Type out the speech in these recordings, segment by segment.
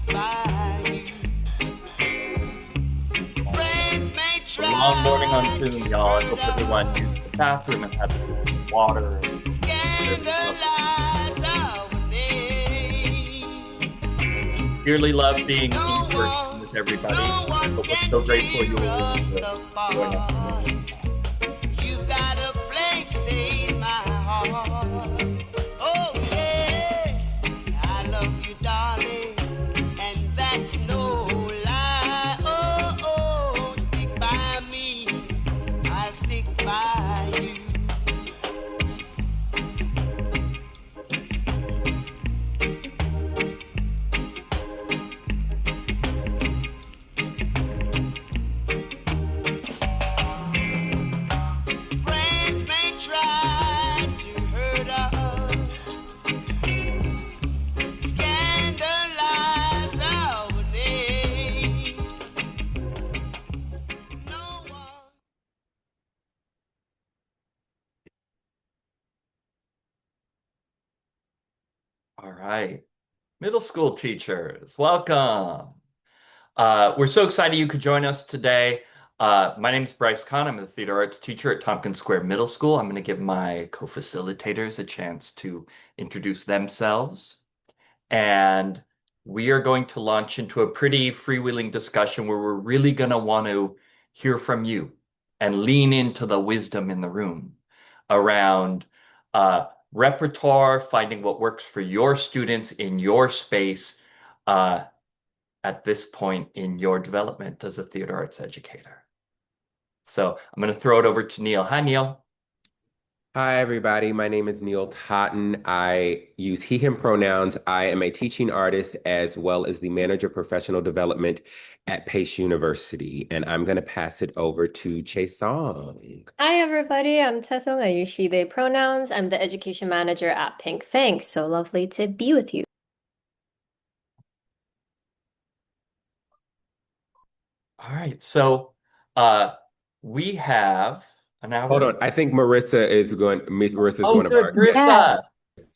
stick by you. Friends may A long morning on try to Zoom, y'all. I hurt hope everyone used the bathroom and had a drink of water and us, really love. scandalize our name. Dearly love being in No person with one, everybody, no one but we're so can grateful you tear were willing us to join us in this. apart. You've got a place in my heart. Oh yeah, I love you, darling, and that's no lie. Oh oh, stick by me, I'll stick by you. Friends may try to hurt us, scandalize our name. No one. All right. Middle school teachers, welcome. We're so excited you could join us today. My name is Bryce Kahn. I'm a theater arts teacher at Tompkins Square Middle School. I'm going to give my co-facilitators a chance to introduce themselves. And we are going to launch into a pretty freewheeling discussion where we're really going to want to hear from you and lean into the wisdom in the room around repertoire, finding what works for your students in your space uh, at this point in your development as a theater arts educator. So I'm going to throw it over to Neil. Hi, Neil. Hi, everybody. My name is Neil Totten. I use he, him pronouns. I am a teaching artist as well as the manager of professional development at Pace University. And I'm going to pass it over to Chase Song. Hi, everybody. I'm Tessong. I use she, they pronouns. I'm the education manager at Pink Fang. So lovely to be with you. All right. So uh, we have an Hold hour. on. I think Miss Marissa is Oh, one of good, our Yeah, Marissa.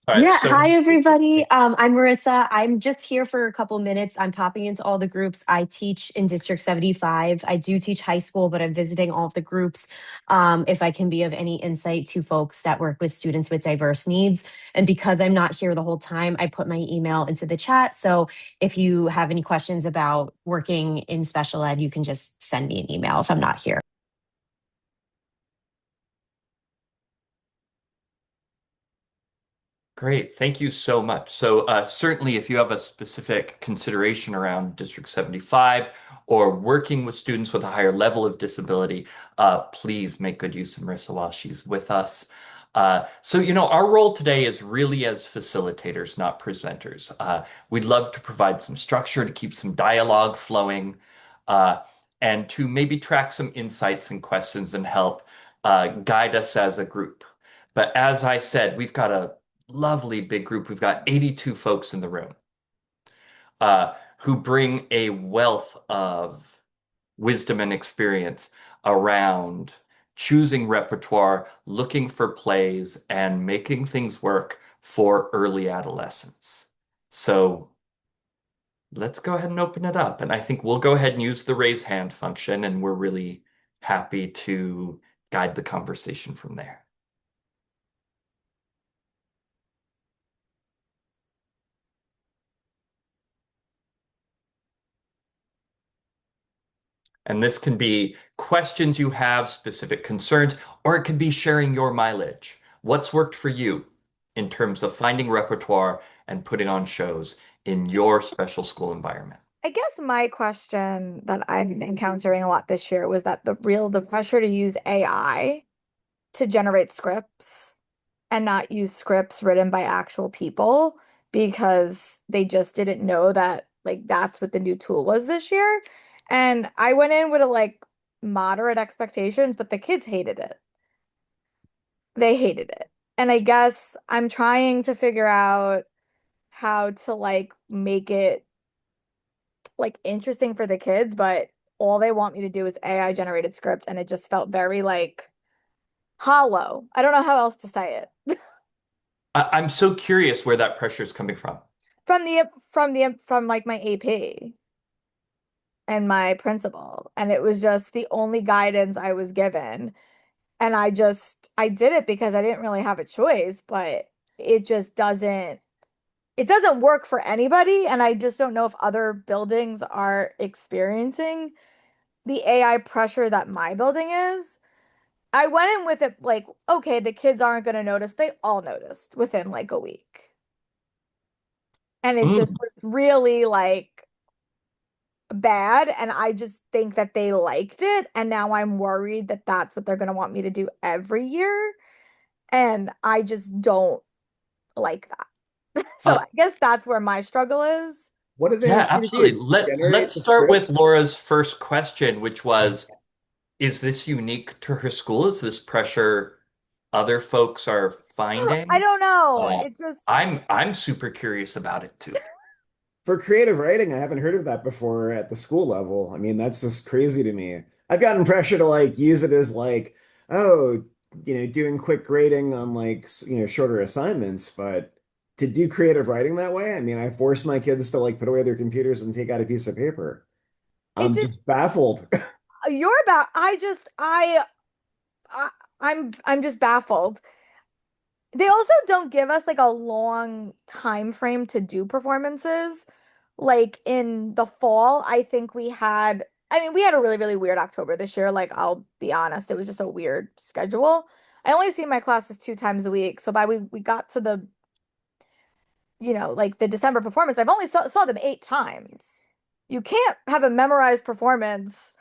All right. yeah. So Hi, everybody. I'm Marissa. I'm just here for a couple minutes. I'm popping into all the groups. I teach in District 75. I do teach high school, but I'm visiting all of the groups if I can be of any insight to folks that work with students with diverse needs. And because I'm not here the whole time, I put my email into the chat. So if you have any questions about working in special ed, you can just send me an email if I'm not here. great. Thank you so much. So certainly, if you have a specific consideration around District 75 or working with students with a higher level of disability, please make good use of Marissa while she's with us. Our role today is really as facilitators, not presenters. We'd love to provide some structure to keep some dialogue flowing uh, and to maybe track some insights and questions and help guide us as a group. But as I said, we've got a lovely big group. We've got 82 folks in the room who bring a wealth of wisdom and experience around choosing repertoire, looking for plays, and making things work for early adolescence. So let's go ahead and open it up. And I think we'll go ahead and use the raise hand function, and we're really happy to guide the conversation from there. And this can be questions you have, specific concerns, or it could be sharing your mileage. What's worked for you in terms of finding repertoire and putting on shows in your special school environment? I guess my question that I'm encountering a lot this year was that the pressure to use AI to generate scripts and not use scripts written by actual people because they just didn't know that like that's what the new tool was this year. And I went in with a like moderate expectations, but the kids hated it. They hated it. And I guess I'm trying to figure out how to like make it like interesting for the kids, but all they want me to do is AI generated script and it just felt very like hollow. I don't know how else to say it. I'm so curious where that pressure is coming from. from like my AP and my principal, and it was just the only guidance I was given. And I did it because I didn't really have a choice, but it just doesn't work for anybody. And I just don't know if other buildings are experiencing the AI pressure that my building is. I went in with it like, okay, the kids aren't going to notice. They all noticed within like a week. And it just Mm. was really like bad. And I just think that they liked it. And now I'm worried that that's what they're going to want me to do every year. And I just don't like that. So Uh, I guess that's where my struggle is. What do they yeah, ask you to absolutely. do? Let's Generate the start with script? Laura's first question, which was, is this unique to her school? Is this pressure other folks are I finding? don't know. Uh, It's just, I'm super curious about it too. For creative writing, I haven't heard of that before at the school level. I mean, that's just crazy to me. I've gotten pressure to like use it as like, oh, doing quick grading on like, shorter assignments, but to do creative writing that way, I mean, I force my kids to like put away their computers and take out a piece of paper. it I'm just, just baffled. you're about, I I'm just baffled. They also don't give us like a long time frame to do performances. Like in the fall, I think I mean, we had a really, really weird October this year. Like, I'll be honest, it was just a weird schedule. I only see my classes 2 times a week. So by we got to the, like the December performance, I've only saw them 8 times. You can't have a memorized performance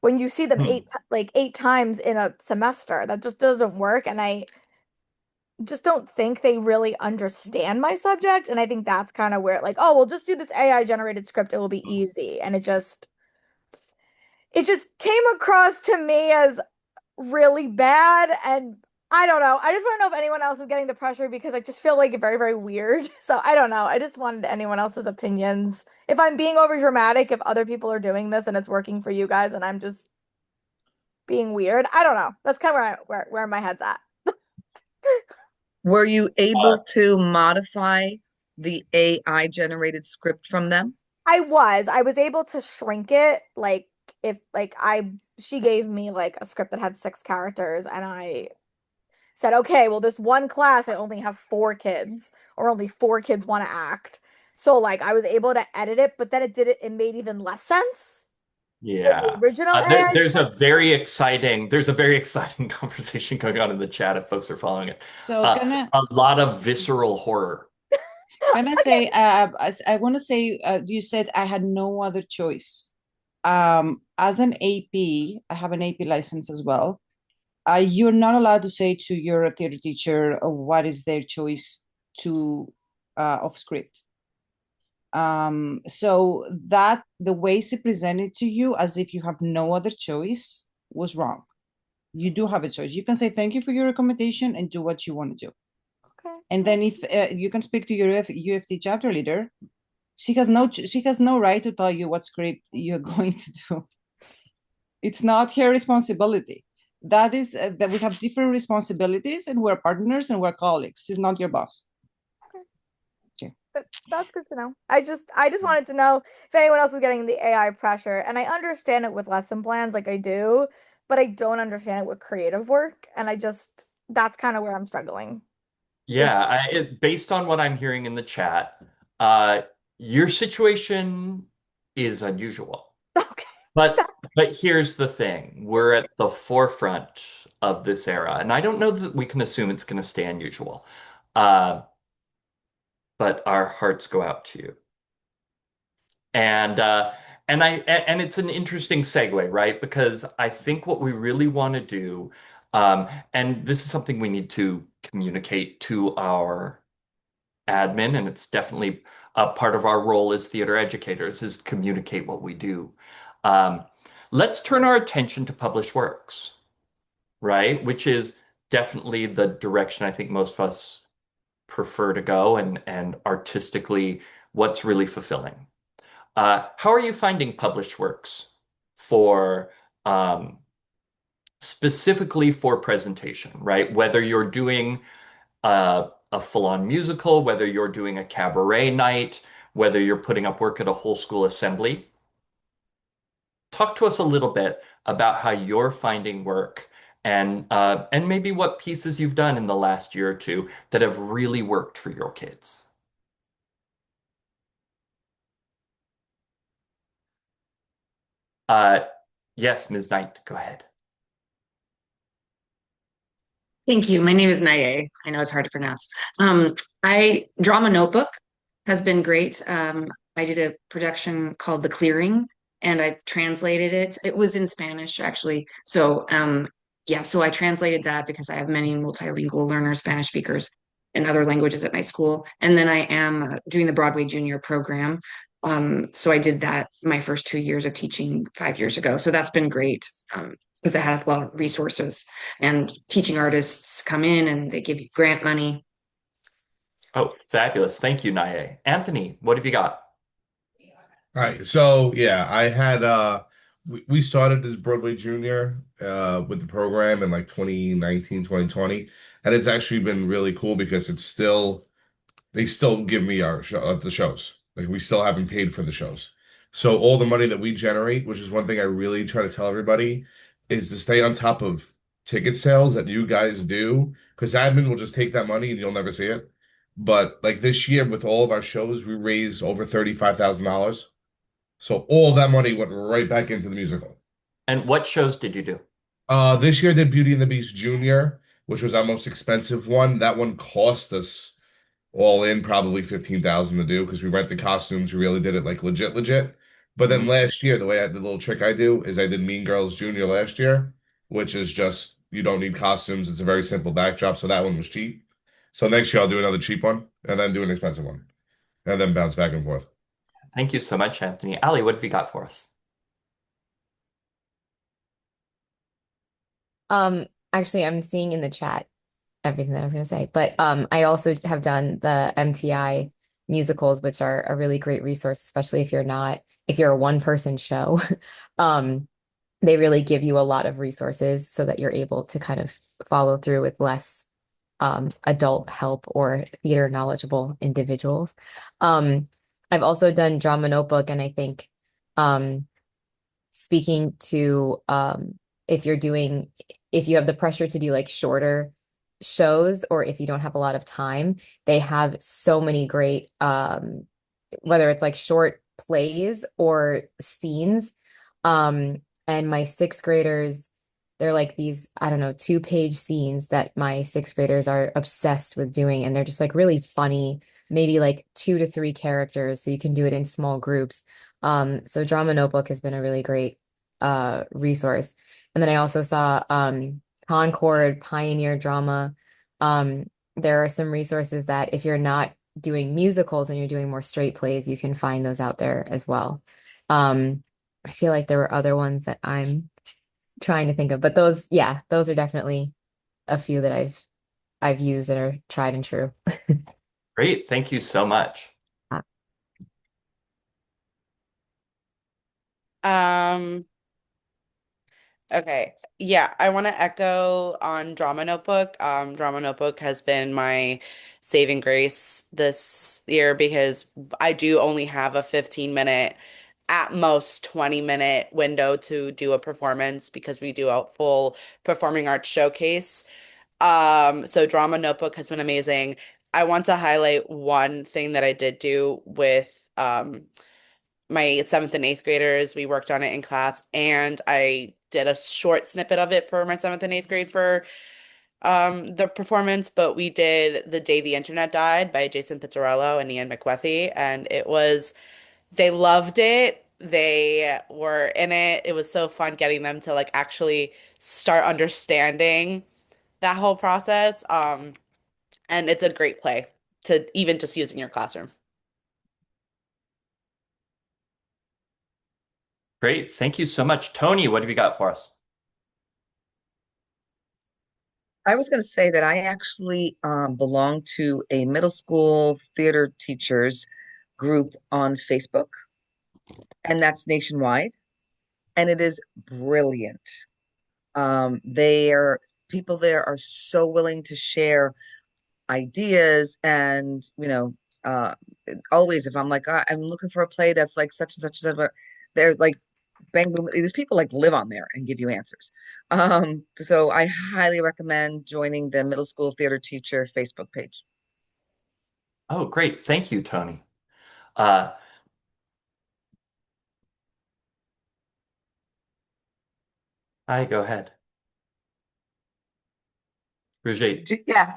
when you see them Hmm. like 8 times in a semester. That just doesn't work. And I just don't think they really understand my subject. And I think that's kind of where like, oh, we'll just do this AI generated script. It will be easy. And it just came across to me as really bad. And I don't know. I just want to know if anyone else is getting the pressure because I just feel like very, very weird. So I don't know. I just wanted anyone else's opinions. If I'm being over dramatic, if other people are doing this and it's working for you guys and I'm just being weird. I don't know. That's kind of where my head's at. Were you Uh, able to modify the AI generated script from them? I was able to shrink it like if like I she gave me like a script that had 6 characters and I said, okay, well this one class I only have 4 kids or only 4 kids want to act. So like I was able to edit it, but then it made even less sense than the Yeah. original AI script. There's a very exciting conversation going on in the chat if folks are following it. So gonna A lot of visceral horror. gonna say I want to say you said I had no other choice. As an AP, I have an AP license as well. You're not allowed to say to your theater teacher what is their choice to of script. So that the way she presented to you as if you have no other choice was wrong. You do have a choice. You can say thank you for your recommendation and do what you want to do. Okay. And then if you can speak to your UFT chapter leader, she has no right to tell you what script you're going to do. It's not her responsibility. That is that we have different responsibilities and we're partners and we're colleagues. She's not your boss. Okay. But that's good to know. I just wanted to know if anyone else was getting the AI pressure. And I understand it with lesson plans, like I do, but I don't understand it with creative work. And that's kind of where I'm struggling. Yeah, based on what I'm hearing in the chat, uh, your situation is unusual. Okay. But here's the thing. We're at the forefront of this era, and I don't know that we can assume it's going to stay unusual. Uh, but our hearts go out to you. And and it's an interesting segue, right? Because I think what we really want to do, and this is something we need to communicate to our admin, and it's definitely a part of our role as theater educators, is communicate what we do. Um, let's turn our attention to published works, right? Which is definitely the direction I think most of us prefer to go, and artistically, what's really fulfilling. How are you finding published works for um, specifically for presentation, right? Whether you're doing a full-on musical, whether you're doing a cabaret night, whether you're putting up work at a whole school assembly. Talk to us a little bit about how you're finding work and maybe what pieces you've done in the last year or two that have really worked for your kids. Uh, yes, Ms. Knight, go ahead. Thank you. My name is Naye. I know it's hard to pronounce. I Drama Notebook has been great. I did a production called The Clearing, and I translated it. It was in Spanish, actually. So, yeah, so I translated that because I have many multilingual learners, Spanish speakers, and other languages at my school. And then I am doing the Broadway Junior program. So I did that my first 2 years of teaching 5 years ago. So that's been great. Because it has a lot of resources and teaching artists come in and they give you grant money. Oh, fabulous. Thank you, Naye. Anthony, what have you got? All right, so yeah, I had we started as Broadway Junior with the program in like 2019, 2020, and it's actually been really cool because it's still they still give me our show, the shows. Like we still haven't paid for the shows. So all the money that we generate, which is one thing I really try to tell everybody, is to stay on top of ticket sales that you guys do, because admin will just take that money and you'll never see it. But like this year with all of our shows, we raised over $35,000. So all that money went right back into the musical. And what shows did you do? This year I did Beauty and the Beast Junior, which was our most expensive one. That one cost us all in probably 15,000 to do because we rented costumes. We really did it like legit, legit. But then last year, the little trick I do is I did Mean Girls Junior last year, which is just you don't need costumes. It's a very simple backdrop, so that one was cheap. So next year I'll do another cheap one and then do an expensive one, and then bounce back and forth. Thank you so much, Anthony. Ali, what have you got for us? Actually, I'm seeing in the chat everything that I was going to say, but I also have done the MTI musicals, which are a really great resource, especially if you're a one-person show. They really give you a lot of resources so that you're able to kind of follow through with less adult help or theater knowledgeable individuals. I've also done Drama Notebook, and I think speaking to if you have the pressure to do like shorter shows or if you don't have a lot of time, they have so many great whether it's like short plays or scenes. And my sixth graders, they're like these, I don't know, 2-page scenes that my sixth graders are obsessed with doing. And they're just like really funny, maybe like 2 to 3 characters. So you can do it in small groups. So Drama Notebook has been a really great resource. And then I also saw Concord, Pioneer Drama. There are some resources that if you're not doing musicals and you're doing more straight plays, you can find those out there as well. I feel like there were other ones that I'm trying to think of, but those are definitely a few that I've used that are tried and true. Great. Thank you so much. Okay. Yeah, I want to echo on Drama Notebook. Drama Notebook has been my saving grace this year because I do only have a 15-minute, at most 20-minute window to do a performance because we do a full performing arts showcase. So Drama Notebook has been amazing. I want to highlight one thing that I did do with my seventh and eighth graders. We worked on it in class, and I did a short snippet of it for my seventh and eighth grade for the performance. But we did "The Day the Internet Died" by Jason Pizzarello and Ian McWethy, and they loved it. They were in it. It was so fun getting them to like actually start understanding that whole process. And it's a great play to even just use in your classroom. Great. Thank you so much. Tony, what have you got for us? I was going to say that I actually belong to a middle school theater teachers group on Facebook, and that's nationwide, and it is brilliant. People there are so willing to share ideas and, always if I'm like, I'm looking for a play that's like such and such and such, they're like bang boom. These people like live on there and give you answers. So I highly recommend joining the middle school theater teacher Facebook page. Oh, great. Thank you, Tony. Uh, Hi, go ahead. Brigitte. Yeah.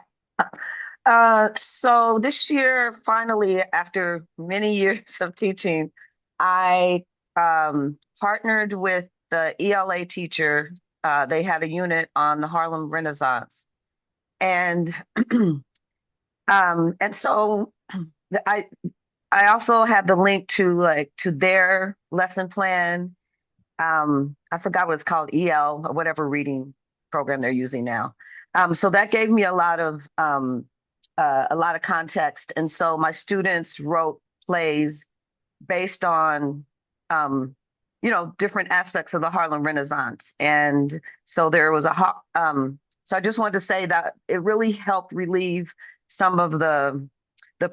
So this year, finally, after many years of teaching, I partnered with the ELA teacher. They had a unit on the Harlem Renaissance, and and so I I also had the link to their lesson plan. I forgot what it's called, EL or whatever reading program they're using now. So that gave me a lot of context, and so my students wrote plays based on different aspects of the Harlem Renaissance, and so there was so I just wanted to say that it really helped relieve some of the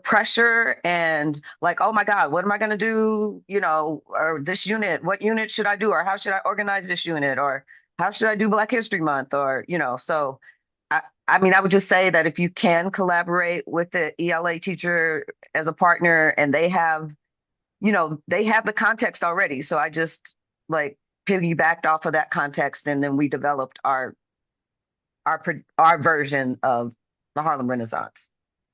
pressure and like, oh my God, what am I going to do? Or this unit, what unit should I do? Or how should I organize this unit? Or how should I do Black History Month? Or, so I mean, I would just say that if you can collaborate with the ELA teacher as a partner and they have the context already. So I just like piggybacked off of that context and then we developed our version of the Harlem Renaissance.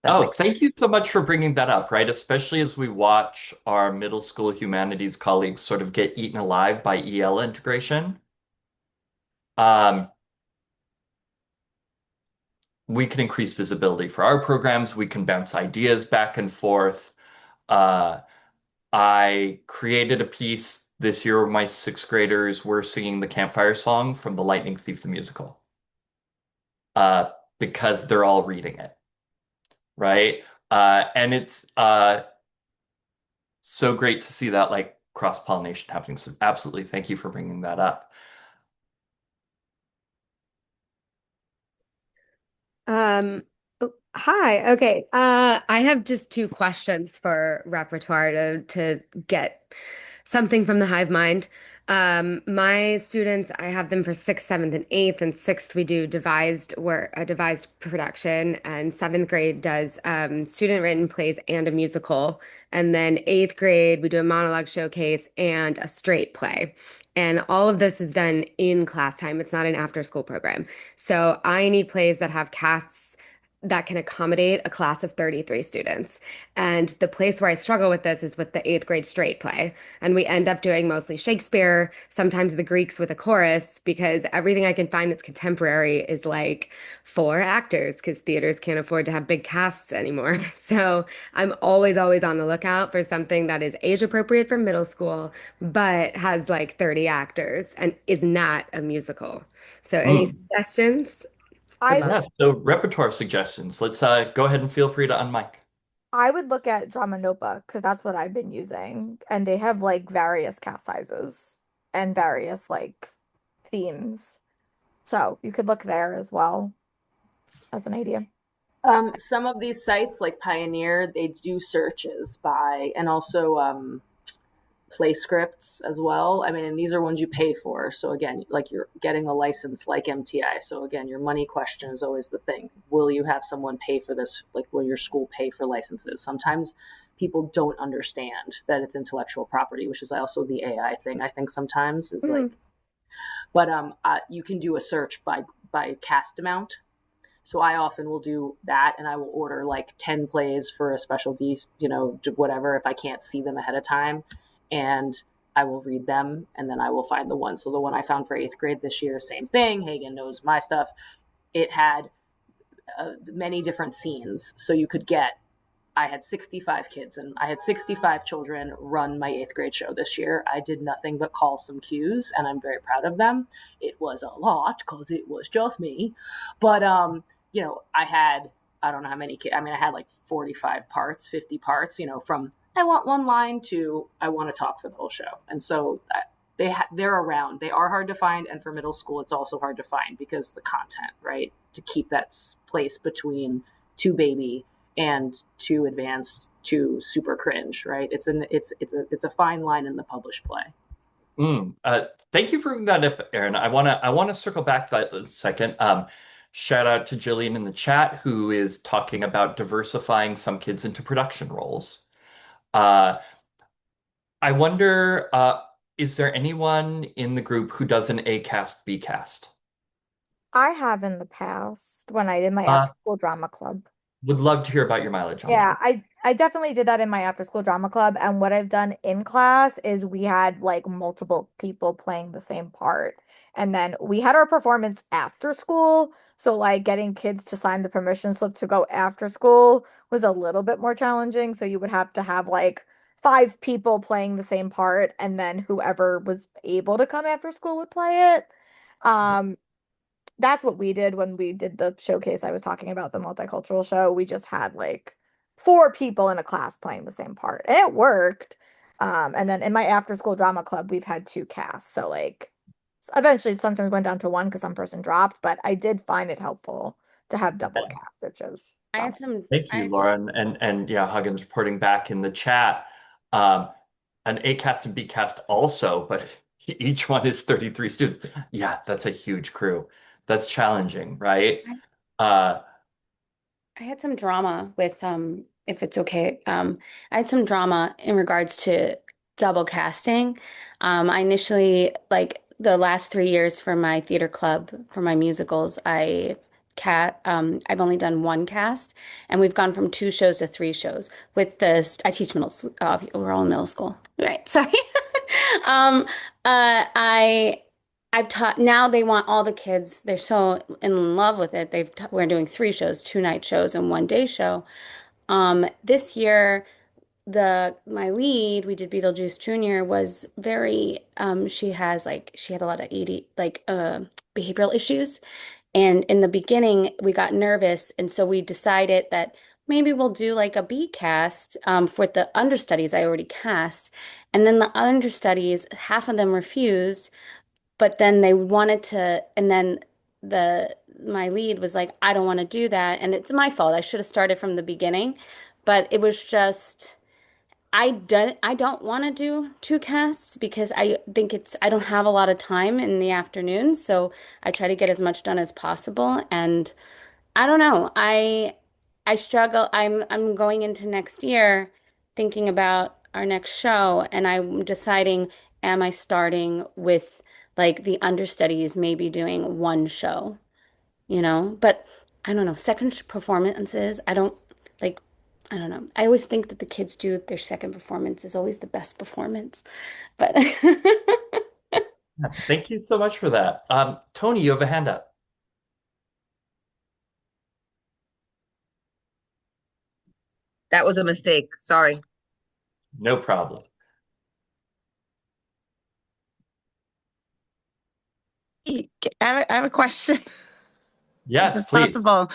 Oh, thank you so much for bringing that up, right? Especially as we watch our middle school humanities colleagues sort of get eaten alive by EL integration. We can increase visibility for our programs. We can bounce ideas back and forth. I created a piece this year where my sixth graders were singing the campfire song from The Lightning Thief the musical, because they're all reading it, right? And it's so great to see that like cross-pollination happening. So absolutely, thank you for bringing that up. Hi. Okay. I have just two questions for Repertoire to get something from the hive mind. My students, I have them for sixth, seventh, and eighth. And sixth, we do devised work, a devised production, and seventh grade does student written plays and a musical. And then eighth grade, we do a monologue showcase and a straight play. And all of this is done in class time. It's not an after school program. So I need plays that have casts that can accommodate a class of 33 students. And the place where I struggle with this is with the eighth grade straight play. And we end up doing mostly Shakespeare, sometimes the Greeks with a chorus, because everything I can find that's contemporary is like 4 actors, because theaters can't afford to have big casts anymore. So I'm always, always on the lookout for something that is age appropriate for middle school, but has like 30 actors and is not a musical. So any suggestions? Yeah, so repertoire suggestions. Let's go ahead and feel free to unmic. I would look at Drama Notebook because that's what I've been using. And they have like various cast sizes and various like themes. So you could look there as well as an idea. Some of these sites like Pioneer, they do searches by, and also play scripts as well. I mean, and these are ones you pay for. So again, like you're getting a license like MTI. So again, your money question is always the thing. Will you have someone pay for this? Like, will your school pay for licenses? Sometimes people don't understand that it's intellectual property, which is also the AI thing. I think sometimes is like, but you can do a search by cast amount. So I often will do that, and I will order like 10 plays for a specialty, whatever, if I can't see them ahead of time. And I will read them, and then I will find the one. So the one I found for eighth grade this year, same thing. Hagen knows my stuff. It had many different scenes. So I had 65 kids, and I had 65 children run my eighth grade show this year. I did nothing but call some cues, and I'm very proud of them. It was a lot because it was just me. But, I had, I don't know how many kids. I mean, I had like 45 parts, 50 parts, from I want one line to I want to talk for the whole show. And so they're around. They are hard to find. And for middle school, it's also hard to find because the content, right? To keep that place between two baby and too advanced, too super cringe, right? It's a fine line in the published play. Thank you for bringing that up, Aaron. I wanna circle back that a second. Shout out to Jillian in the chat who is talking about diversifying some kids into production roles. Uh, I wonder, is there anyone in the group who does an A cast, B cast? I have in the past when I did my after school drama club. Would love to hear about your mileage on Yeah, that. I definitely did that in my after school drama club. And what I've done in class is we had like multiple people playing the same part. And then we had our performance after school. So like getting kids to sign the permission slip to go after school was a little bit more challenging. So you would have to have like 5 people playing the same part, and then whoever was able to come after school would play it. Um, that's what we did when we did the showcase I was talking about, the multicultural show. We just had like 4 people in a class playing the same part, and it worked. And then in my after school drama club, we've had 2 casts. So like eventually it sometimes went down to one because some person dropped, but I did find it helpful to have double cast. It shows. I had some. Thank you, Lauren. And yeah, Huggins reporting back in the chat. An A cast and B cast also, but each one is 33 students. Yeah, that's a huge crew. That's challenging, right? I had some drama with, if it's okay, I had some drama in regards to double casting. I initially, like the last 3 years for my theater club, for my musicals, I've only done 1 cast, and we've gone from 2 shows to 3 shows. I teach middle school. We're all in middle school, right? Sorry. um, I've taught now. They want all the kids. They're so in love with it. We're doing 3 shows, 2 night shows and 1 day show. This year, my lead, we did Beetlejuice Jr. was very. She had a lot of behavioral issues. And in the beginning, we got nervous. And so we decided that maybe we'll do like a B cast for the understudies I already cast. And then the understudies, half of them refused, but then they wanted to, and then my lead was like, I don't want to do that. And it's my fault. I should have started from the beginning. But it was just, I don't want to do 2 casts because I don't have a lot of time in the afternoon, so I try to get as much done as possible. And I don't know, I struggle. I'm going into next year thinking about our next show, and I'm deciding, am I starting with like the understudies, maybe doing 1 show, but I don't know. Second performances, I don't know. I always think that the kids do their second performance is always the best performance. But Thank you so much for that. Tony, you have a hand up. That was a mistake. Sorry. No problem. I have a question. Yes, If it's please. possible.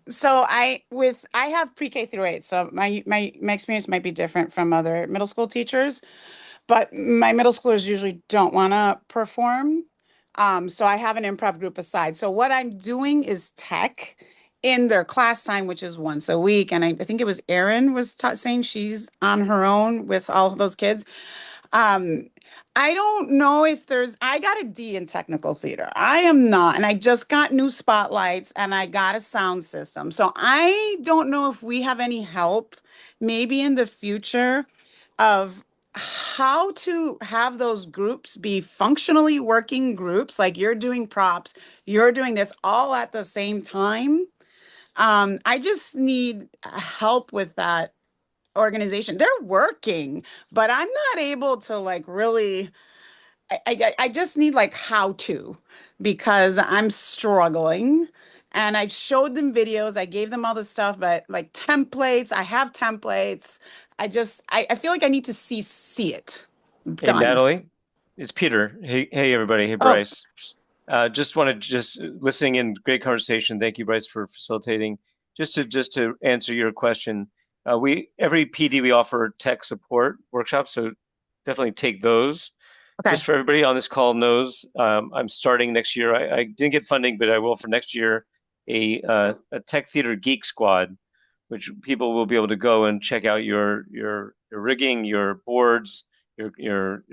So I have pre-K through 8, so my experience might be different from other middle school teachers, but my middle schoolers usually don't want to perform. So I have an improv group aside. So what I'm doing is tech in their class time, which is once a week. And I think it was Erin was saying she's on her own with all of those kids. I don't know if I got a D in technical theater. I am not, and I just got new spotlights and I got a sound system. So I don't know if we have any help, maybe in the future, of how to have those groups be functionally working groups. Like you're doing props, you're doing this all at the same time. I just need help with that organization. They're working, but I'm not able to like really. I just need like how to, because I'm struggling, and I've showed them videos. I gave them all the stuff, but like templates, I have templates. I feel like I need to see it Hey, done. Natalie, it's Peter. Hey, everybody. Hey, Oh, Bryce. Just listening in. Great conversation. Thank you, Bryce, for facilitating. Just to answer your question, every PD we offer tech support workshops, so definitely take those. okay. Just for everybody on this call knows, I'm starting next year. I didn't get funding, but I will for next year. A tech theater geek squad which people will be able to go and check out your rigging, your boards, your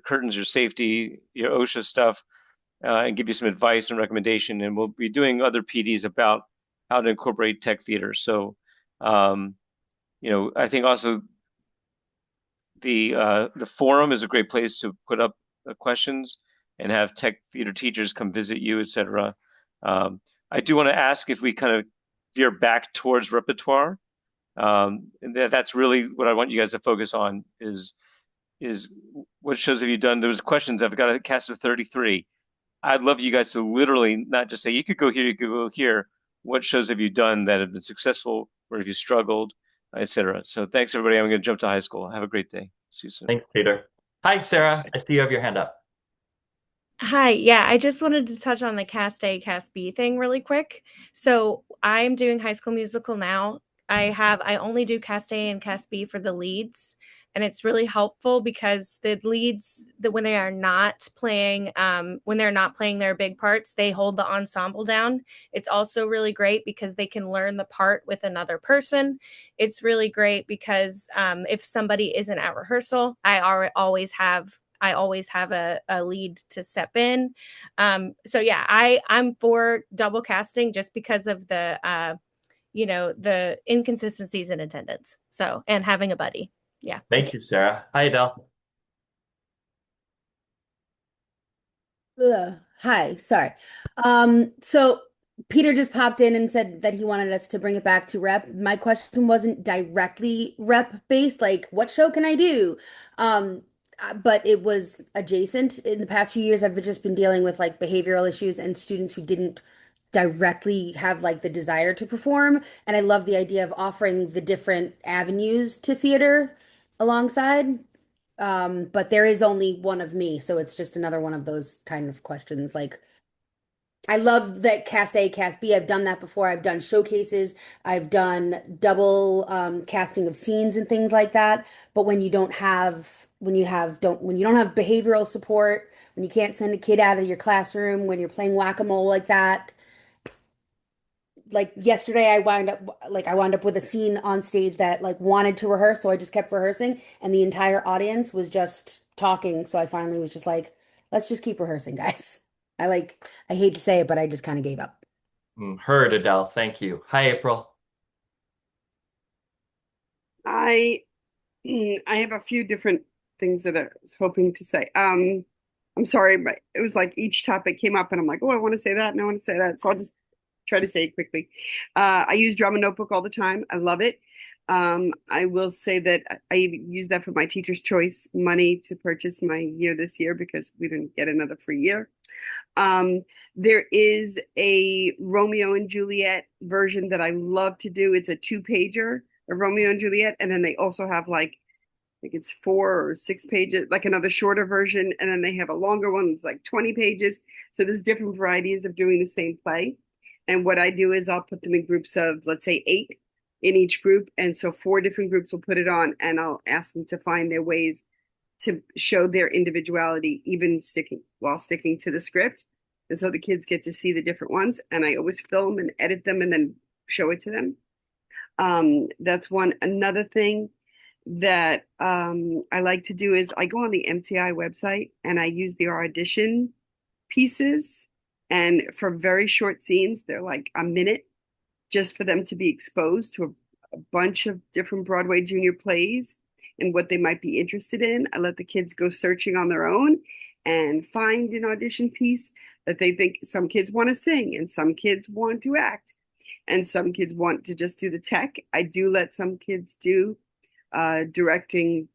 curtains, your safety, your OSHA stuff, and give you some advice and recommendation. And we'll be doing other PDs about how to incorporate tech theater. So, I think also the forum is a great place to put up questions and have tech theater teachers come visit you, etc. I do want to ask if we kind of veer back towards repertoire. And that's really what I want you guys to focus on is what shows have you done? There was questions. I've got a cast of 33. I'd love you guys to literally not just say you could go here, you could go here. What shows have you done that have been successful? Where have you struggled, etc. So thanks everybody. I'm going to jump to high school. Have a great day. See you soon. Thanks, Peter. Hi, Sarah. I see you have your hand up. Hi, yeah, I just wanted to touch on the Cast A, Cast B thing really quick. So I'm doing High School Musical now. I only do Cast A and Cast B for the leads, and it's really helpful because the leads, when they're not playing their big parts, they hold the ensemble down. It's also really great because they can learn the part with another person. It's really great because if somebody isn't at rehearsal, I always have a lead to step in. So yeah, I'm for double casting just because of the inconsistencies in attendance. So, and having a buddy. Yeah. Thank you, Sarah. Hi, Adele. Hi, sorry. So Peter just popped in and said that he wanted us to bring it back to rep. My question wasn't directly rep based, like what show can I do? But it was adjacent. In the past few years, I've just been dealing with like behavioral issues and students who didn't directly have like the desire to perform. And I love the idea of offering the different avenues to theater alongside. But there is only one of me, so it's just another one of those kind of questions. Like, I love that cast A, cast B. I've done that before. I've done showcases. I've done double casting of scenes and things like that. But when you don't have when you don't have behavioral support, when you can't send a kid out of your classroom, when you're playing whack-a-mole like that, like yesterday I wound up with a scene on stage that like wanted to rehearse, so I just kept rehearsing and the entire audience was just talking, so I finally was just like, let's just keep rehearsing, guys. I hate to say it, but I just kind of gave up. Heard, Adele. Thank you. Hi, April. I have a few different things that I was hoping to say. I'm sorry, but it was like each topic came up and I'm like, oh, I want to say that and I want to say that. So I'll just try to say it quickly. I use Drama Notebook all the time. I love it. I will say that I use that for my teacher's choice money to purchase my year this year because we didn't get another free year. There is a Romeo and Juliet version that I love to do. It's a 2-pager, a Romeo and Juliet, and then they also have like I think it's 4 or 6 pages, like another shorter version, and then they have a longer one that's like 20 pages. So there's different varieties of doing the same play. And what I do is I'll put them in groups of, let's say, 8 in each group. And so 4 different groups will put it on, and I'll ask them to find their ways to show their individuality, even sticking to the script. And so the kids get to see the different ones. And I always film and edit them and then show it to them. That's one. Another thing that I like to do is I go on the MTI website and I use their audition pieces. And for very short scenes, they're like a minute, just for them to be exposed to a bunch of different Broadway junior plays and what they might be interested in. I let the kids go searching on their own and find an audition piece that they think. Some kids want to sing and some kids want to act and some kids want to just do the tech. I do let some kids do directing,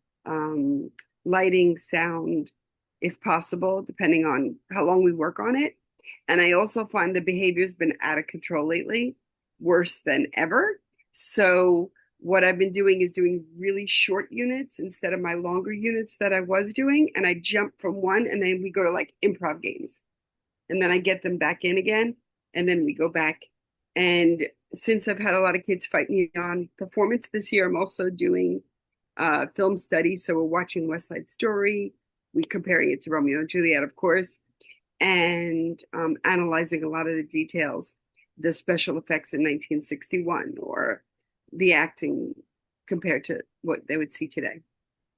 lighting, sound, if possible, depending on how long we work on it. And I also find the behavior's been out of control lately, worse than ever. So what I've been doing is doing really short units instead of my longer units that I was doing. And I jump from one and then we go to like improv games. And then I get them back in again. And then we go back. And since I've had a lot of kids fight me on performance this year, I'm also doing film studies. So we're watching West Side Story. We're comparing it to Romeo and Juliet, of course, and analyzing a lot of the details, the special effects in 1961 or the acting compared to what they would see today.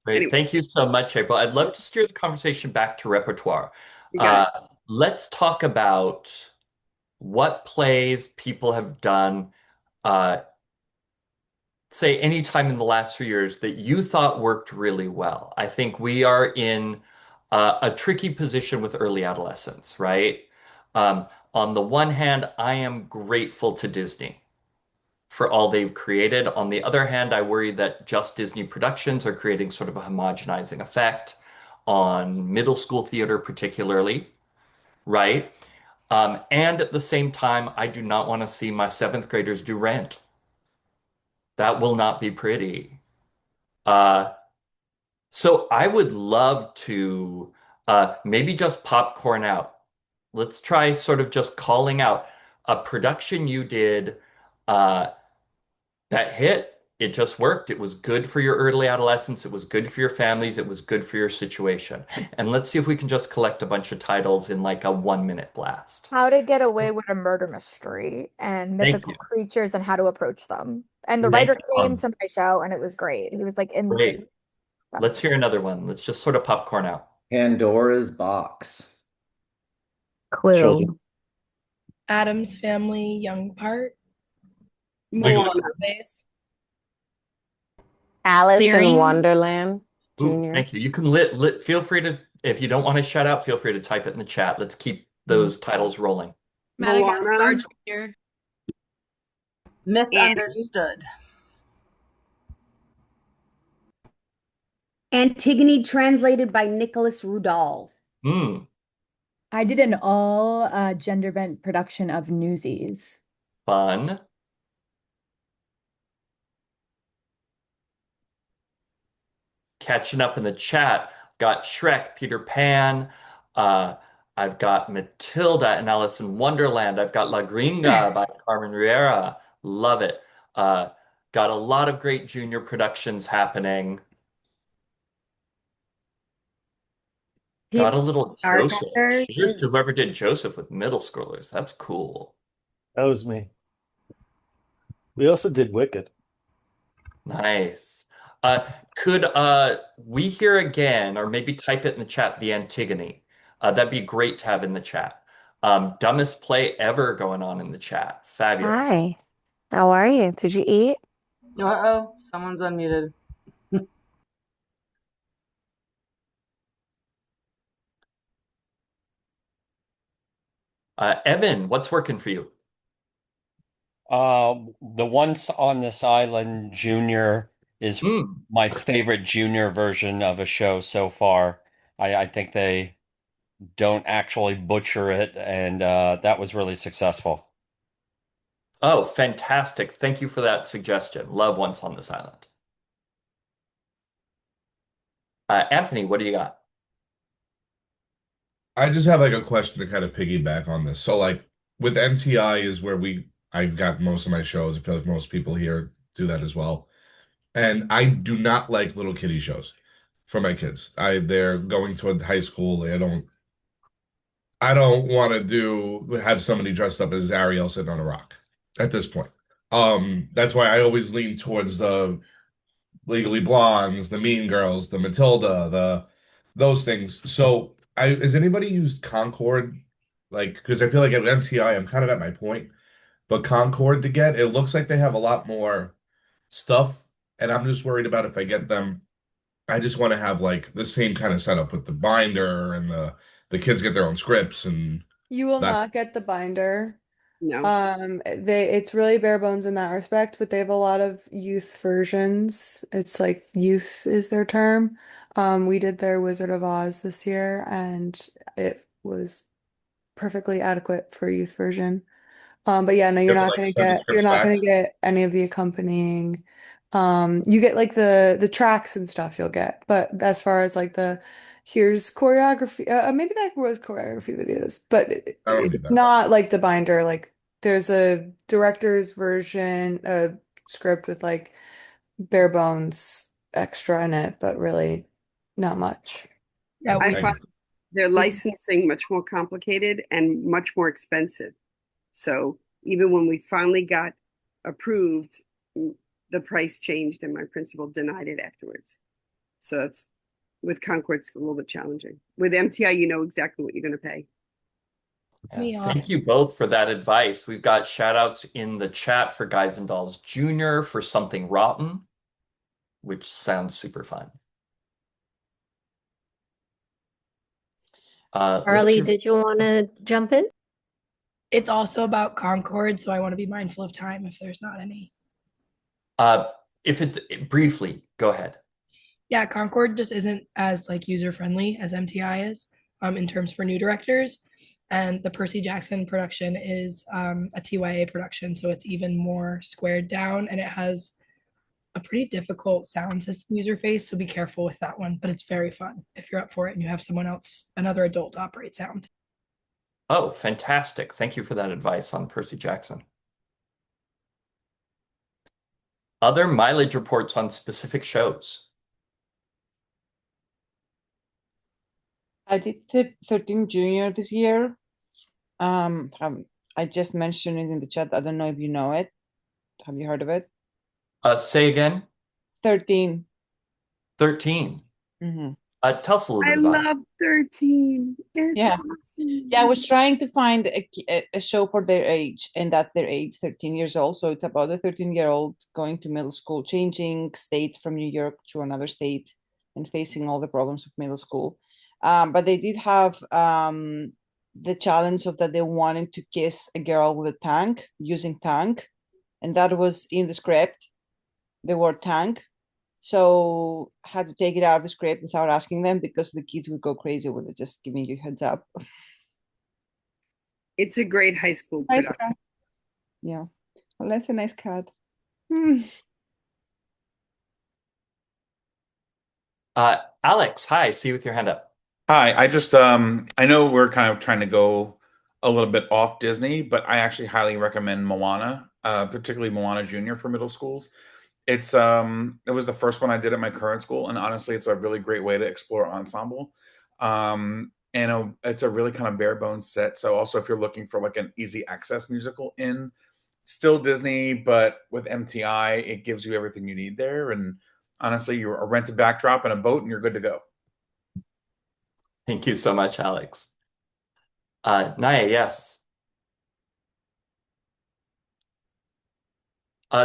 Great. Anyway. Thank you so much, April. I'd love to steer the conversation back to repertoire. You got Let's talk about what plays people have done, say, any time in the last 3 years that you thought worked really well. I think we are in a tricky position with early adolescence, right? On the one hand, I am grateful to Disney for all they've created. On the other hand, I worry that just Disney productions are creating sort of a homogenizing effect on middle school theater, particularly, right? And at the same time, I do not want to see my seventh graders do Rent. That will not be pretty. Uh, so I would love to maybe just popcorn out. Let's try sort of just calling out a production you did uh, that hit. It just worked. It was good for your early adolescence. It was good for your families. It was good for your situation. And let's see if we can just collect a bunch of titles in like a 1 minute blast. How to get away with a murder mystery and Thank mythical you. creatures and how to approach them. And the Thank writer you. came to my show and it was great. He was like in the city. Great. Let's hear another one. Let's just sort of popcorn out. Pandora's Box. Clue. Children. Adam's Family, Young Part. Moana. Alice Clearing. in Wonderland, Ooh, Junior. thank you. You can feel free to, if you don't want to shout out, feel free to type it in the chat. Let's keep those titles rolling. Madagascar Moana. Junior. Misunderstood. Antigone translated by Nicholas Rudall. Hmm. I did an all gender bent production of Newsies. Fun. Catching up in the chat. Got Shrek, Peter Pan. I've got Matilda and Alice in Wonderland. I've got La Gringa by Carmen Riera. Love it. Got a lot of great junior productions happening. Got a little Joseph. Cheers to whoever did Joseph with middle schoolers. That's cool. That was me. We also did Wicked. Nice. Could we hear again, or maybe type it in the chat, the Antigone? That'd be great to have in the chat. Dumbest play ever going on in the chat. Fabulous. Hi, how are you? Did you eat? Uh-oh, someone's unmuted. Evan, what's working for you? The Once on This Island Junior is my favorite junior version of a show so far. I think they don't actually butcher it, and that was really successful. Oh, fantastic. Thank you for that suggestion. Love Once on This Island. Anthony, what do you got? I just have like a question to kind of piggyback on this. So like with NTI is where I've got most of my shows. I feel like most people here do that as well. And I do not like little kiddie shows for my kids. They're going to a high school. I don't want to have somebody dressed up as Ariel sitting on a rock at this point. That's why I always lean towards the Legally Blondes, the Mean Girls, the Matilda, those things. So has anybody used Concord? Like, because I feel like at MTI, I'm kind of at my point, but Concord it looks like they have a lot more stuff, and I'm just worried about if I get them. I just want to have like the same kind of setup with the binder and the kids get their own scripts and You will that. not get the binder. No. It's really bare bones in that respect, but they have a lot of youth versions. It's like youth is their term. We did their Wizard of Oz this year, and it was perfectly adequate for a youth version. But yeah, no, You you're have to not like gonna send the get you're scripts not back. gonna get any of the accompanying. You get like the tracks and stuff you'll get, but as far as like here's choreography, maybe that was choreography videos, but I don't need it's that. not like the binder. Like there's a director's version, a script with like bare bones extra in it, but really not much. Yeah, I find their licensing much more complicated and much more expensive. So even when we finally got approved, the price changed and my principal denied it afterwards. So that's with Concord, it's a little bit challenging. With MTI, you know exactly what you're going to pay. Yeah, thank you both for that advice. We've got shout outs in the chat for Guys and Dolls Junior for Something Rotten, which sounds super fun. Carly, did you want to jump in? It's also about Concord, so I want to be mindful of time if there's not any. If it's briefly, go ahead. Yeah, Concord just isn't as like user friendly as MTI is in terms for new directors. And the Percy Jackson production is a TYA production, so it's even more squared down, and it has a pretty difficult sound system user face, so be careful with that one. But it's very fun if you're up for it and you have someone else, another adult, to operate sound. Oh, fantastic. Thank you for that advice on Percy Jackson. Other mileage reports on specific shows. I did 13 Junior this year. I just mentioned it in the chat. I don't know if you know it. Have you heard of it? Say again. 13. 13. Mm-hmm. Tell us a little I bit about it. love 13. It's Yeah. awesome. Yeah, I was trying to find a show for their age, and that's their age, 13 years old. So it's about a 13-year-old going to middle school, changing state from New York to another state and facing all the problems of middle school. But they did have the challenge of that they wanted to kiss a girl with a tank, using tank, and that was in the script, the word tank. So I had to take it out of the script without asking them because the kids would go crazy with it, just giving you a heads up. It's a great high school production. Yeah. Well, that's a nice cat. Alex, hi, see you with your hand up. Hi, I just I know we're kind of trying to go a little bit off Disney, but I actually highly recommend Moana, particularly Moana Junior for middle schools. It was the first one I did at my current school, and honestly, it's a really great way to explore ensemble. And it's a really kind of bare bones set. So also if you're looking for like an easy access musical in still Disney, but with MTI, it gives you everything you need there. And honestly, you're a rented backdrop and a boat, and you're good to go. Thank you so much, Alex. Naya, yes.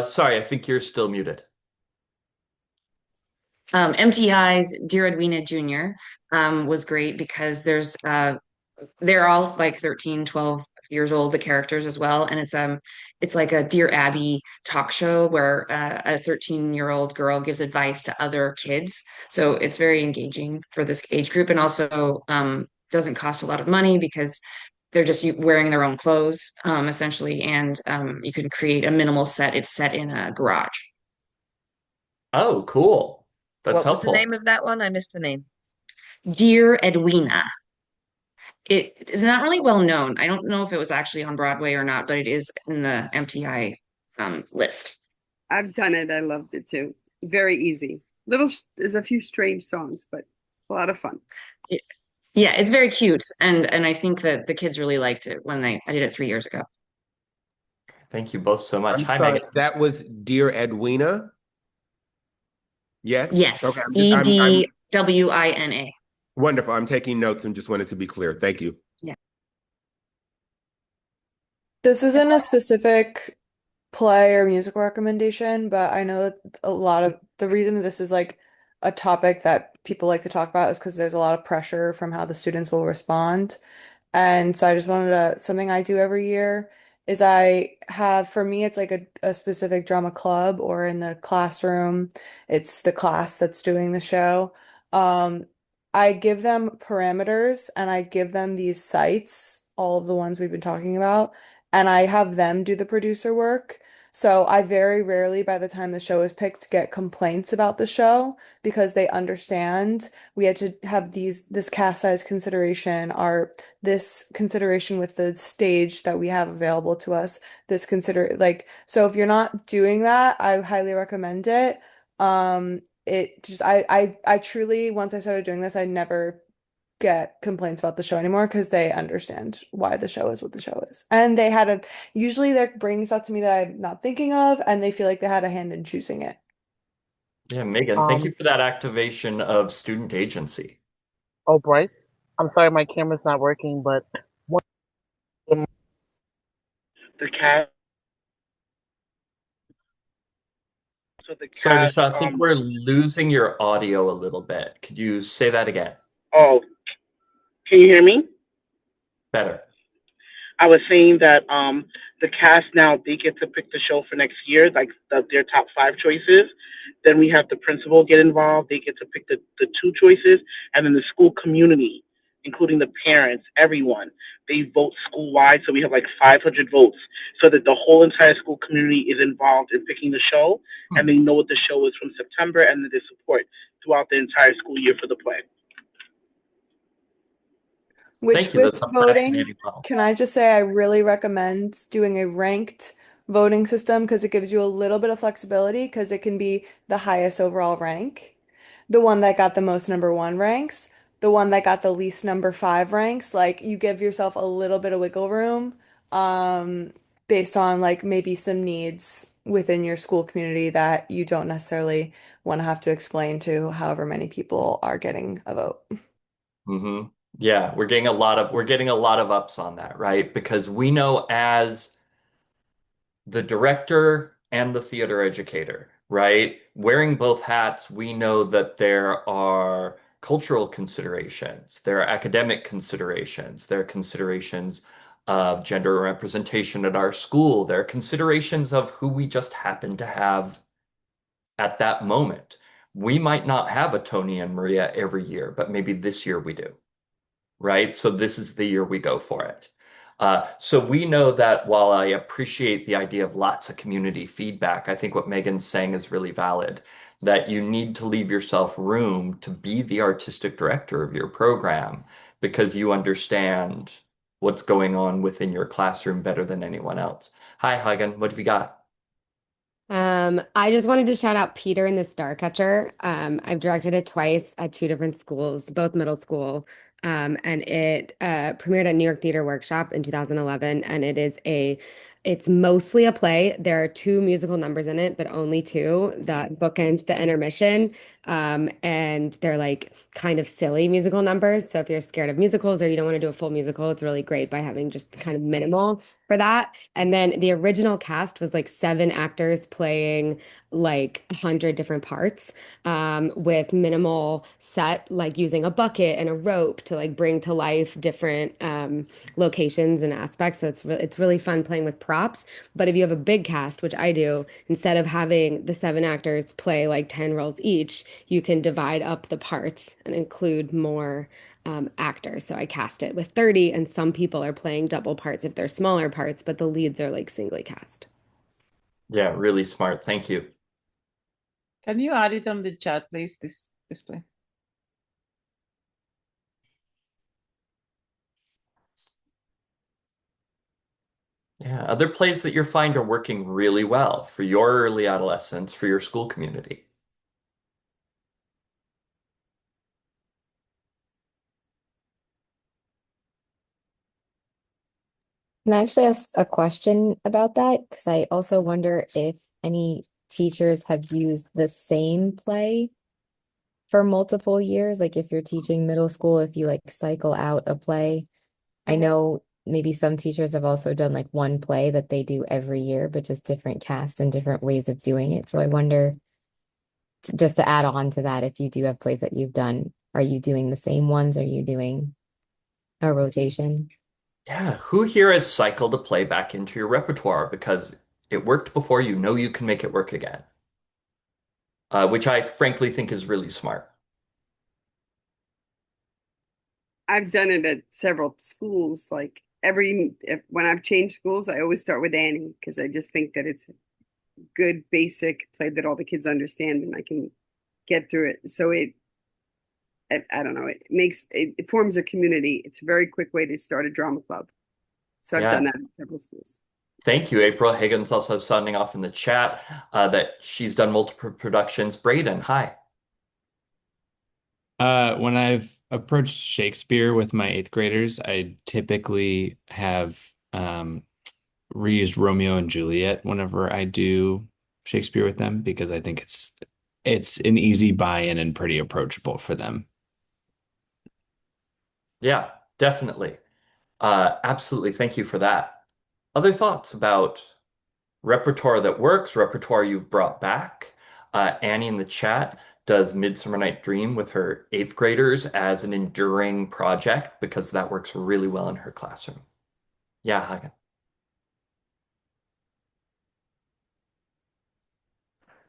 Sorry, I think you're still muted. MTI's Dear Edwina Jr. Was great because they're all like 13, 12 years old, the characters as well. And it's like a Dear Abby talk show where a 13-year-old girl gives advice to other kids. So it's very engaging for this age group, and also doesn't cost a lot of money because they're just wearing their own clothes, essentially. And you can create a minimal set. It's set in a garage. Oh, cool. That's What was the helpful. name of that one? I missed the name. Dear Edwina. It is not really well known. I don't know if it was actually on Broadway or not, but it is in the MTI list. I've done it. I loved it too. Very easy. There's a few strange songs, but a lot of fun. Yeah, it's very cute, and I think that the kids really liked it when I did it 3 years ago. Thank you both so much. I'm Hi, sorry, Megan. that was Dear Edwina. Yes? Yes, Okay, EDWINA. wonderful. I'm taking notes and just wanted to be clear. Thank you. Yeah. This isn't a specific play or musical recommendation, but I know that a lot of the reason that this is like a topic that people like to talk about is because there's a lot of pressure from how the students will respond. And so I just wanted something I do every year is I have, for me, it's like a specific drama club, or in the classroom, it's the class that's doing the show. Um, I give them parameters and I give them these sites, all of the ones we've been talking about, and I have them do the producer work. So I very rarely, by the time the show is picked, get complaints about the show because they understand we had to have this cast size consideration, this consideration with the stage that we have available to us, so if you're not doing that, I highly recommend it. It just I truly, once I started doing this, I never get complaints about the show anymore because they understand why the show is what the show is. And usually they're bringing stuff to me that I'm not thinking of, and they feel like they had a hand in choosing it. Yeah, Megan, thank you for that activation of student agency. Oh, Bryce, I'm sorry my camera's not working, but one the cat. So the Sorry, cat. Michelle, I think we're losing your audio a little bit. Could you say that again? Oh, can you hear me? Better. I was saying that the cast now they get to pick the show for next year, like their top 5 choices. Then we have the principal get involved. They get to pick the 2 choices, and then the school community, including the parents, everyone, they vote school wide. So we have like 500 votes, so that the whole entire school community is involved in picking the show, and they know what the show is from September, and then they support throughout the entire school year for the play. Which Thank you. with That's a voting, fascinating model. can I just say I really recommend doing a ranked voting system because it gives you a little bit of flexibility because it can be the highest overall rank, the one that got the most number one ranks, the one that got the least number five ranks. Like you give yourself a little bit of wiggle room, based on like maybe some needs within your school community that you don't necessarily want to have to explain to however many people are getting a vote. Mm-hmm. Yeah, we're getting a lot of ups on that, right? Because we know as the director and the theater educator, right? Wearing both hats, we know that there are cultural considerations, there are academic considerations, there are considerations of gender representation at our school, there are considerations of who we just happen to have at that moment. We might not have a Tony and Maria every year, but maybe this year we do, right? So this is the year we go for it. So we know that while I appreciate the idea of lots of community feedback, I think what Megan's saying is really valid, that you need to leave yourself room to be the artistic director of your program because you understand what's going on within your classroom better than anyone else. Hi, Hagen, what have you got? I just wanted to shout out Peter and the Starcatcher. I've directed it twice at 2 different schools, both middle school. And it premiered at New York Theater Workshop in 2011, and it's mostly a play. There are 2 musical numbers in it, but only 2 that bookend the intermission. And they're like kind of silly musical numbers. So if you're scared of musicals or you don't want to do a full musical, it's really great by having just kind of minimal for that. And then the original cast was like 7 actors playing like 100 different parts, with minimal set, like using a bucket and a rope to like bring to life different locations and aspects. So it's really fun playing with props. But if you have a big cast, which I do, instead of having the 7 actors play like 10 roles each, you can divide up the parts and include more actors. So I cast it with 30, and some people are playing double parts if they're smaller parts, but the leads are like singly cast. Yeah, really smart. Thank you. Can you add it on the chat, please, this display? Yeah, other plays that you're finding are working really well for your early adolescence, for your school community. Can I actually ask a question about that? Because I also wonder if any teachers have used the same play for multiple years. Like if you're teaching middle school, if you like cycle out a play. I know maybe some teachers have also done like one play that they do every year, but just different casts and different ways of doing it. So I wonder, just to add on to that, if you do have plays that you've done, are you doing the same ones? Are you doing a rotation? Yeah, who here has cycled a play back into your repertoire because it worked before, you know you can make it work again? Which I frankly think is really smart. I've done it at several schools. Like when I've changed schools, I always start with Annie because I just think that it's a good basic play that all the kids understand and I can get through it. So I don't know, it forms a community. It's a very quick way to start a drama club. So I've done Yeah. that in several schools. Thank you, April. Higgins also sounding off in the chat that she's done multiple productions. Braden, hi. When I've approached Shakespeare with my eighth graders, I typically have reused Romeo and Juliet whenever I do Shakespeare with them because I think it's an easy buy-in and pretty approachable for them. Yeah, definitely. Absolutely. Thank you for that. Other thoughts about repertoire that works, repertoire you've brought back? Annie in the chat does Midsummer Night Dream with her eighth graders as an enduring project because that works really well in her classroom. Yeah, Hagen.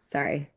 Sorry.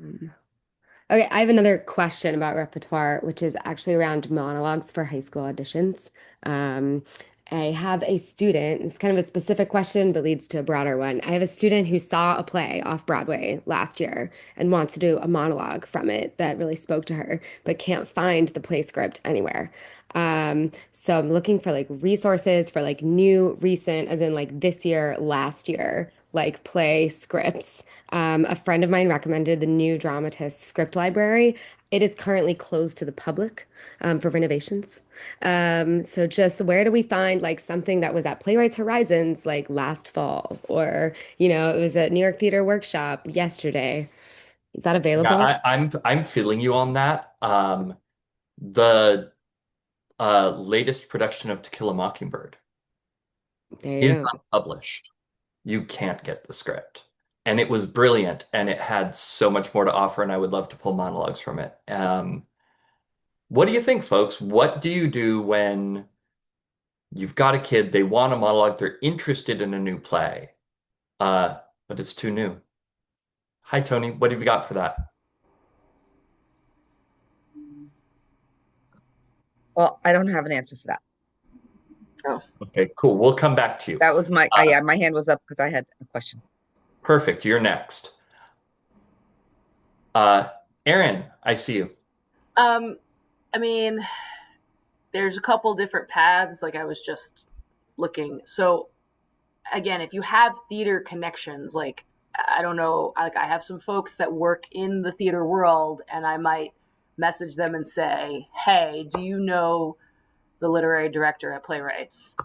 Okay, I have another question about repertoire, which is actually around monologues for high school auditions. Um, I have a student, it's kind of a specific question, but leads to a broader one. I have a student who saw a play off Broadway last year and wants to do a monologue from it that really spoke to her, but can't find the play script anywhere. So I'm looking for like resources for like new, recent, as in like this year, last year, like play scripts. A friend of mine recommended the New Dramatist Script Library. It is currently closed to the public for renovations. So just where do we find like something that was at Playwrights Horizons like last fall, or it was at New York Theater Workshop yesterday? Is that Yeah, available? I'm feeling you on that. The latest production of To Kill a Mockingbird There is you go. unpublished. You can't get the script. And it was brilliant, and it had so much more to offer, and I would love to pull monologues from it. What do you think, folks? What do you do when you've got a kid, they want a monologue, they're interested in a new play, but it's too new? Hi, Tony. What have you got for that? Well, I don't have an answer for that. Oh, Okay, cool. We'll come back to you. That was my yeah, my hand was up because I had a question. Perfect. You're next. Aaron, I see you. I mean, there's a couple different paths. Like I was just looking. So again, if you have theater connections, like I don't know, like I have some folks that work in the theater world, and I might message them and say, "Hey, do you know the literary director at Playwrights?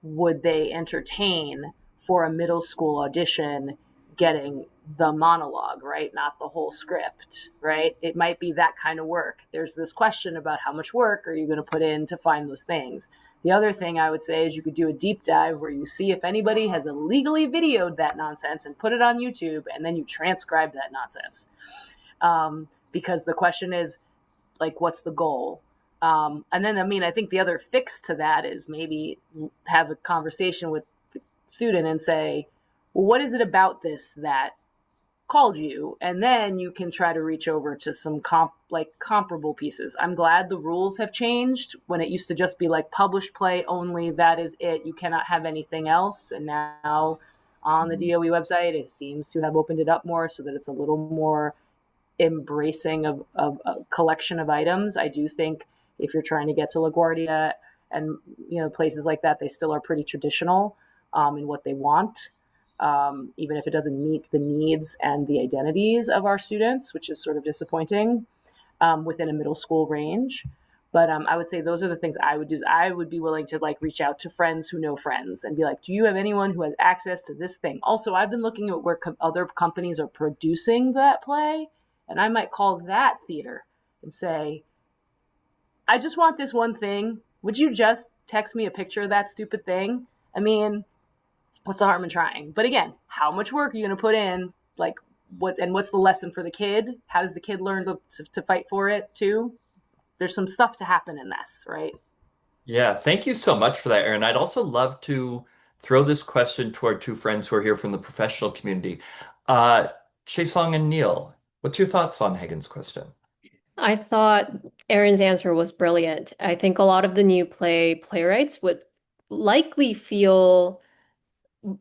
Would they entertain for a middle school audition getting the monologue, right? Not the whole script, right? It might be that kind of work. There's this question about how much work are you going to put in to find those things. The other thing I would say is you could do a deep dive where you see if anybody has illegally videoed that nonsense and put it on YouTube, and then you transcribe that nonsense. Because the question is, like, what's the goal? And then, I mean, I think the other fix to that is maybe have a conversation with the student and say, well, what is it about this that called you? And then you can try to reach over to some comparable pieces. I'm glad the rules have changed. When it used to just be like published play only, that is it. You cannot have anything else. And now on the DOE website, it seems to have opened it up more so that it's a little more embracing of a collection of items. I do think if you're trying to get to LaGuardia and places like that, they still are pretty traditional in what they want, even if it doesn't meet the needs and the identities of our students, which is sort of disappointing within a middle school range. But I would say those are the things I would do. Is I would be willing to like reach out to friends who know friends and be like, do you have anyone who has access to this thing? Also, I've been looking at where other companies are producing that play, and I might call that theater and say, I just want this one thing. Would you just text me a picture of that stupid thing? I mean, what's the harm in trying? But again, how much work are you going to put in? Like, what's the lesson for the kid? How does the kid learn to fight for it too? There's some stuff to happen in this, right? Yeah, thank you so much for that, Aaron. I'd also love to throw this question to our two friends who are here from the professional community. Chaesong and Neil, what's your thoughts on Hagen's question? I thought Aaron's answer was brilliant. I think a lot of the new playwrights would likely feel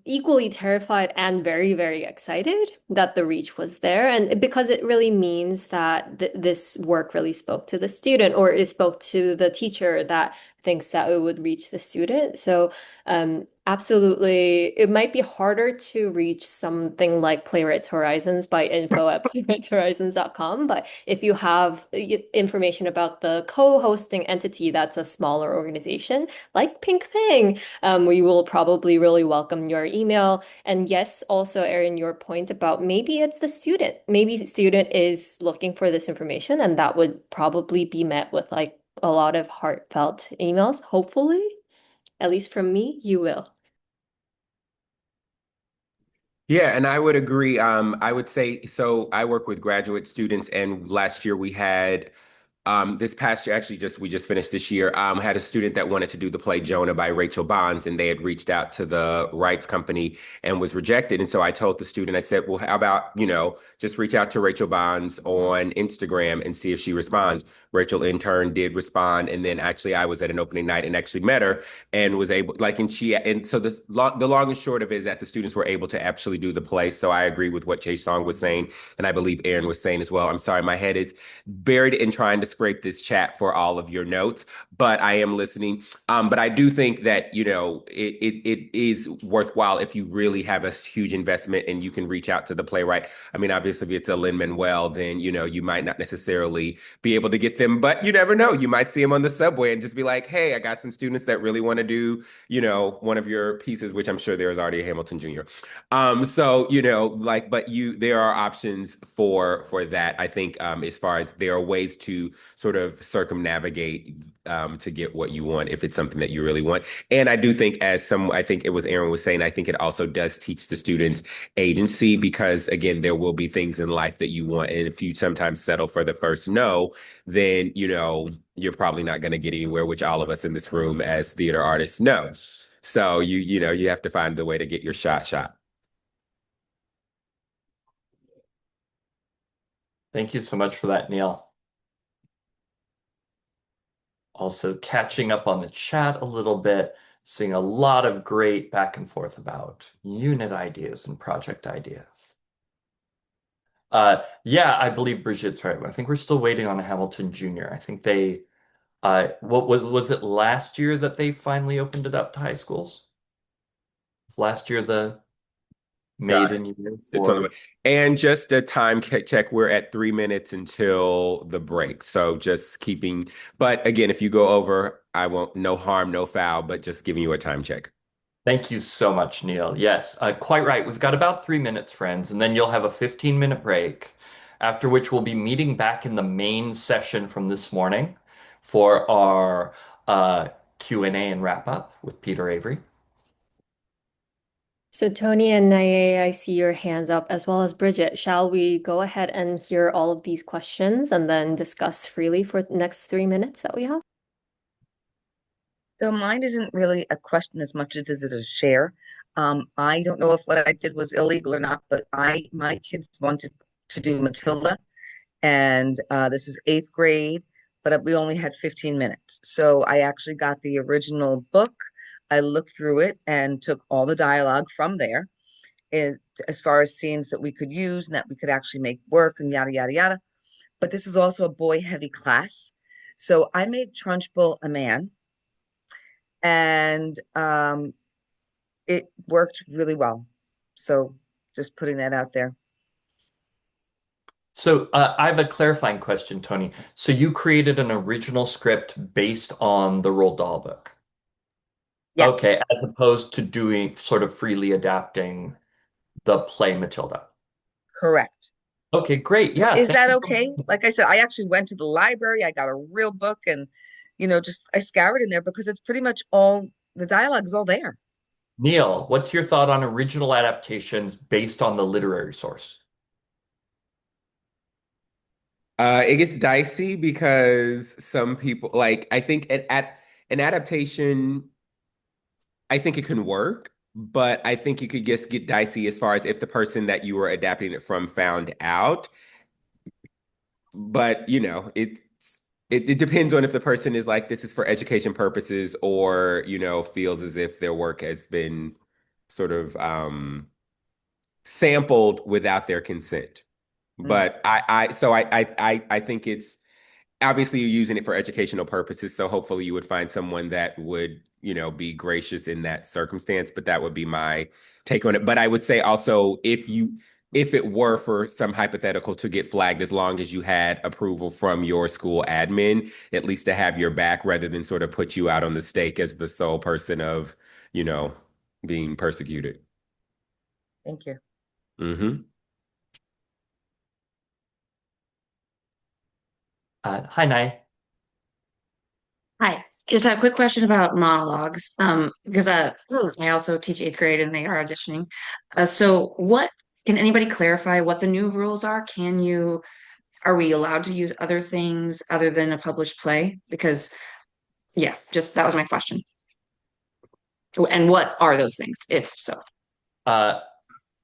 equally terrified and very, very excited that the reach was there. And because it really means that this work really spoke to the student, or it spoke to the teacher that thinks that it would reach the student. So Absolutely. It might be harder to reach something like Playwrights Horizons by info@playwrightshorizons.com, but if you have information about the co-hosting entity that's a smaller organization like Pink Ping, we will probably really welcome your email. And yes, also, Erin, your point about maybe it's the student. Maybe the student is looking for this information, and that would probably be met with like a lot of heartfelt emails, hopefully. At least from me, you will. Yeah, and I would agree. I would say so. I work with graduate students, and last year we had this past year, actually, just we just finished this year. Had a student that wanted to do the play Jonah by Rachel Bonds, and they had reached out to the rights company and was rejected. And so I told the student, I said, "Well, how about just reach out to Rachel Bonds on Instagram and see if she responds." Rachel in turn did respond, and then actually I was at an opening night and actually met her and was able, like, and so the long and short of it is that the students were able to actually do the play. So I agree with what Jay Song was saying, and I believe Aaron was saying as well. I'm sorry, my head is buried in trying to scrape this chat for all of your notes, but I am listening. But I do think that, it is worthwhile if you really have a huge investment and you can reach out to the playwright. I mean, obviously, if it's a Lin-Manuel, then, you might not necessarily be able to get them, but you never know. You might see them on the subway and just be like, hey, I got some students that really want to do, one of your pieces, which I'm sure there's already a Hamilton Jr. So, but there are options for that. I think, as far as there are ways to sort of circumnavigate, to get what you want if it's something that you really want. And I do think, I think it was Aaron was saying, I think it also does teach the students agency, because again, there will be things in life that you want. And if you sometimes settle for the first no, then, you're probably not going to get anywhere, which all of us in this room as theater artists know. So you have to find the way to get your shot. Thank you so much for that, Neil. Also catching up on the chat a little bit, seeing a lot of great back and forth about unit ideas and project ideas. Yeah, I believe Bridget's right. I think we're still waiting on a Hamilton Jr. I think they, what was it last year that they finally opened it up to high schools? Was last year the Got it. maiden year It's on the for? way. And just a time check, we're at 3 minutes until the break. So just but again, if you go over, I won't, no harm, no foul, but just giving you a time check. Thank you so much, Neil. Yes, quite right. We've got about 3 minutes, friends, and then you'll have a 15-minute break, after which we'll be meeting back in the main session from this morning for our Q&A and wrap up with Peter Avery. So Tony and Naye, I see your hands up, as well as Bridget. Shall we go ahead and hear all of these questions and then discuss freely for the next 3 minutes that we have? So mine isn't really a question as much as is it a share. I don't know if what I did was illegal or not, but my kids wanted to do Matilda, and this is 8th grade, but we only had 15 minutes. So I actually got the original book. I looked through it and took all the dialogue from there, as far as scenes that we could use and that we could actually make work and yada yada yada. But this is also a boy heavy class, so I made Trunchbull a man, and it worked really well. So just putting that out there. So I have a clarifying question, Tony. So you created an original script based on the Roald Dahl book? Yes. Okay, as opposed to doing sort of freely adapting the play Matilda. Correct. Okay, great. So Yeah. is that okay? Like I said, I actually went to the library. I got a real book, and just I scoured in there because it's pretty much all the dialogue is all there. Neil, what's your thought on original adaptations based on the literary source? It gets dicey because some people, like, I think at an adaptation, I think it can work, but I think you could just get dicey as far as if the person that you were adapting it from found out. But it depends on if the person is like, this is for education purposes, or feels as if their work has been sort of sampled without their consent. But I think obviously you're using it for educational purposes, so hopefully you would find someone that would, be gracious in that circumstance, but that would be my take on it. But I would say also, if it were for some hypothetical to get flagged, as long as you had approval from your school admin, at least to have your back rather than sort of put you out on the stake as the sole person of, being persecuted. Thank you. Mm-hmm. Hi, Nai. Hi. Just a quick question about monologues. Because I also teach eighth grade and they are auditioning. So what can anybody clarify what the new rules are? Are we allowed to use other things other than a published play? Because yeah, just that was my question. And what are those things, if so? Uh,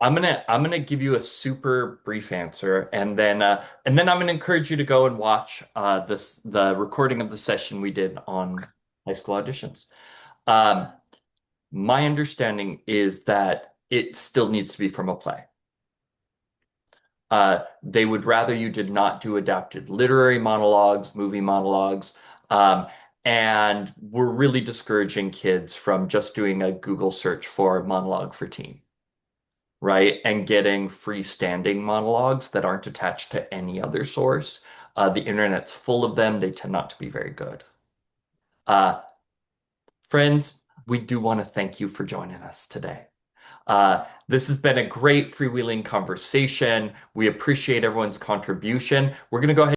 I'm gonna give you a super brief answer, and then I'm gonna encourage you to go and watch the recording of the session we did on high school auditions. Um, my understanding is that it still needs to be from a play. They would rather you did not do adapted literary monologues, movie monologues, um, and we're really discouraging kids from just doing a Google search for monologue for teen, right? And getting freestanding monologues that aren't attached to any other source. The internet's full of them. They tend not to be very good. Uh, Friends, we do want to thank you for joining us today. This has been a great freewheeling conversation. We appreciate everyone's contribution. We're going to go ahead